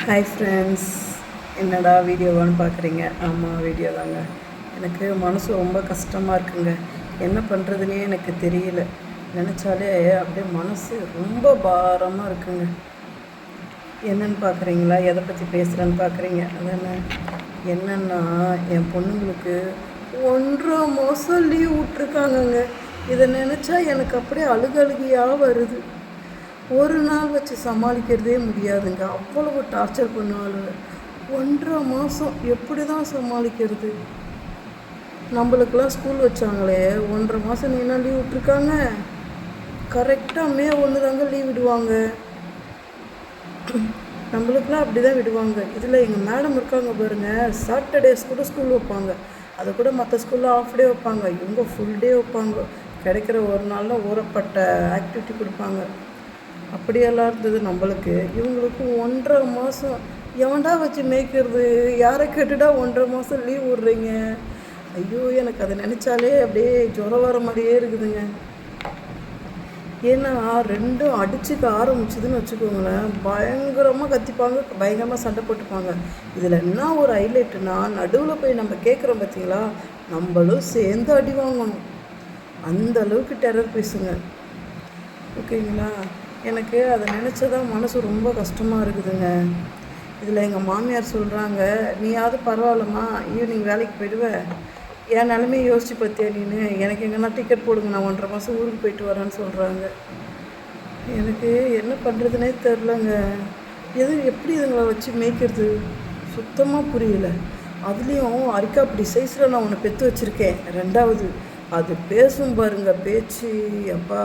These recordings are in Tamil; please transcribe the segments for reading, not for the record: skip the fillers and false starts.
ஹாய் ஃப்ரெண்ட்ஸ், என்னடா வீடியோவான்னு பார்க்குறீங்க? ஆமாம், வீடியோ தாங்க. எனக்கு மனசு ரொம்ப கஷ்டமாக இருக்குங்க. என்ன பண்ணுறதுனே எனக்கு தெரியல. நினச்சாலே அப்படியே மனசு ரொம்ப பாரமாக இருக்குங்க. என்னன்னு பார்க்குறீங்களா? எதை பற்றி பேசுகிறேன்னு பார்க்குறீங்க? அதானே, என்னென்னா என் பொண்ணுங்களுக்கு 1.5 மாதம் லீவ் விட்ருக்காங்கங்க. இதை நினச்சா எனக்கு அப்படியே அழுகழுகியாக வருது. ஒரு நாள் வச்சு சமாளிக்கிறதே முடியாதுங்க. அவ்வளவு டார்ச்சர் பண்ணுவாங்க. 1.5 மாதம் எப்படி தான் சமாளிக்கிறது? நம்மளுக்கெல்லாம் ஸ்கூல் வச்சாங்களே, 1.5 மாதம் நீனா லீவ் விட்ருக்காங்க. கரெக்டாக மே 1 தாங்க லீவ் விடுவாங்க. நம்மளுக்கெல்லாம் அப்படி தான் விடுவாங்க. இதில் எங்கள் மேடம் இருக்காங்க பாருங்கள், சாட்டர்டேஸ் கூட ஸ்கூல் வைப்பாங்க. அதை கூட மற்ற ஸ்கூலில் ஆஃப் டே வைப்பாங்க, இவங்க ஃபுல் டே வைப்பாங்க. கிடைக்கிற ஒரு நாளில் ஊறப்பட்ட ஆக்டிவிட்டி கொடுப்பாங்க. அப்படியெல்லாம் இருந்தது நம்மளுக்கு. இவங்களுக்கு 1.5 மாதம் எவன்டா வச்சு மேய்க்கிறது? யாரை கேட்டுட்டா 1.5 மாதம் லீவ் விட்றீங்க? ஐயோ, எனக்கு அதை நினச்சாலே அப்படியே ஜுரம் வர மாதிரியே இருக்குதுங்க. ஏன்னா ரெண்டும் அடிச்சுக்க ஆரம்பிச்சுதுன்னு வச்சுக்கோங்களேன், பயங்கரமாக கத்திப்பாங்க, பயங்கரமாக சண்டை போட்டுப்பாங்க. இதில் என்ன ஒரு ஹைலைட்டுனா, நடுவில் போய் நம்ம கேட்குறோம் பார்த்தீங்களா, நம்மளும் சேர்ந்து அடி வாங்கணும். அந்த அளவுக்கு டெரர் பேசுங்க. ஓகேங்களா? எனக்கு அதை நினச்சதான் மனசு ரொம்ப கஷ்டமாக இருக்குதுங்க. இதில் எங்கள் மாமியார் சொல்கிறாங்க, நீயாவது பரவாயில்லம்மா, ஈவினிங் வேலைக்கு போயிடுவேன், என் நிலமையை யோசிச்சு பார்த்தியா நீனு? எனக்கு எங்கன்னா டிக்கெட் போடுங்க, நான் 1.5 மாதம் ஊருக்கு போயிட்டு வரேன்னு சொல்கிறாங்க. எனக்கு என்ன பண்ணுறதுனே தெரிலங்க. எப்படி இதுங்களை வச்சு மேய்க்கிறது சுத்தமாக புரியல. அதுலேயும் அரிக்காப்படி சைஸில் நான் ஒன்று பெற்று வச்சுருக்கேன், 2வது. அது பேசும் பாருங்க பேச்சு, அப்பா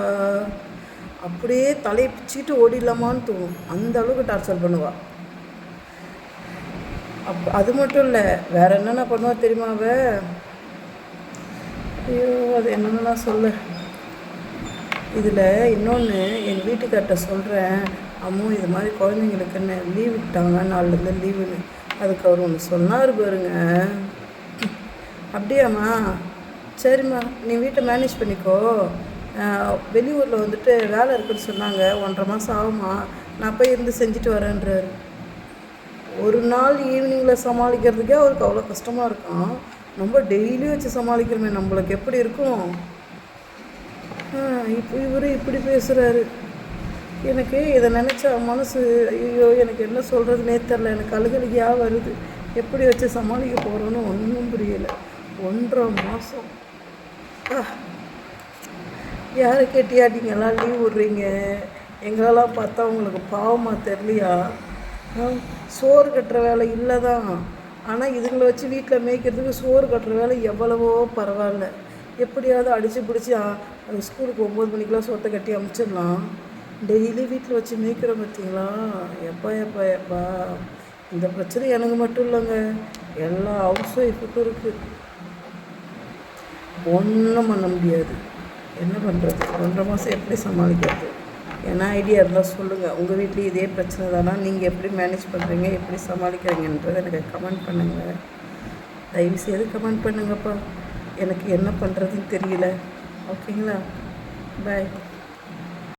அப்படியே தலையை பிச்சுட்டு ஓடிடலாமான்னு தோணும். அந்த அளவுக்கு டார்ச்சர் பண்ணுவாள். அது மட்டும் இல்லை, வேறு என்னென்ன பண்ணுவா தெரியுமா அவ? ஐயோ, அது என்னென்னா சொல்ல. இதில் இன்னொன்று, எங்கள் வீட்டுக்கார்ட்ட சொல்கிறேன், அம்மோ இது மாதிரி குழந்தைங்களுக்குன்னு லீவ் விட்டாங்க, நாளிலேருந்து லீவுன்னு. அதுக்கு அவர் ஒன்று சொன்னார் பாருங்க. அப்படியாம்மா, சரிம்மா நீ வீட்டை மேனேஜ் பண்ணிக்கோ, வெளியூரில் வந்துட்டு வேலை இருக்குன்னு சொன்னாங்க, 1.5 மாதம் ஆகுமா, நான் போய் இருந்து செஞ்சுட்டு வரேன்றார். ஒரு நாள் ஈவினிங்கில் சமாளிக்கிறதுக்கே அவருக்கு அவ்வளோ கஷ்டமாக இருக்கும். நம்ம டெய்லியும் வச்சு சமாளிக்கிறோமே, நம்மளுக்கு எப்படி இருக்கும்? இப்போ இவர் இப்படி பேசுகிறாரு. எனக்கு இதை நினச்சா மனசு, ஐயோ எனக்கு என்ன சொல்கிறதுனே தெரில. எனக்கு அழுகழுகியாக வருது. எப்படி வச்சு சமாளிக்க போகிறோன்னு ஒன்றும் புரியலை. 1.5 மாதம் யாரை கேட்டியாட்டிங்கெல்லாம் லீவ் விட்றீங்க? எங்களெல்லாம் பார்த்தா உங்களுக்கு பாவமாக தெரியலையா? சோறு கட்டுற வேலை இல்லை தான், ஆனால் இதுங்களை வச்சு வீட்டில் மேய்க்கிறதுக்கு சோறு கட்டுற வேலை எவ்வளவோ பரவாயில்ல. எப்படியாவது அடித்து பிடிச்சி ஸ்கூலுக்கு 9 மணிக்கெலாம் சோத்தை கட்டி அமுச்சிடலாம். டெய்லி வீட்டில் வச்சு மேய்க்கிறோம் பார்த்தீங்களா? எப்பா எப்பா எப்பா, இந்த பிரச்சனை எனக்கு மட்டும் இல்லைங்க, எல்லா ஹவுஸ் ஒய்ஃபுக்கும் இருக்குது. ஒன்றும் பண்ண முடியாது. என்ன பண்ணுறது? 1.5 மாதம் எப்படி சமாளிக்கிறது? என்ன ஐடியா இருந்தால் சொல்லுங்கள். உங்கள் வீட்லேயும் இதே பிரச்சனை தானா? நீங்கள் எப்படி மேனேஜ் பண்ணுறீங்க, எப்படி சமாளிக்கிறீங்கன்றதை எனக்கு கமெண்ட் பண்ணுங்கள். தயவுசெய்து கமெண்ட் பண்ணுங்கப்பா. எனக்கு என்ன பண்ணுறதுன்னு தெரியல. ஓகேங்களா? பாய்.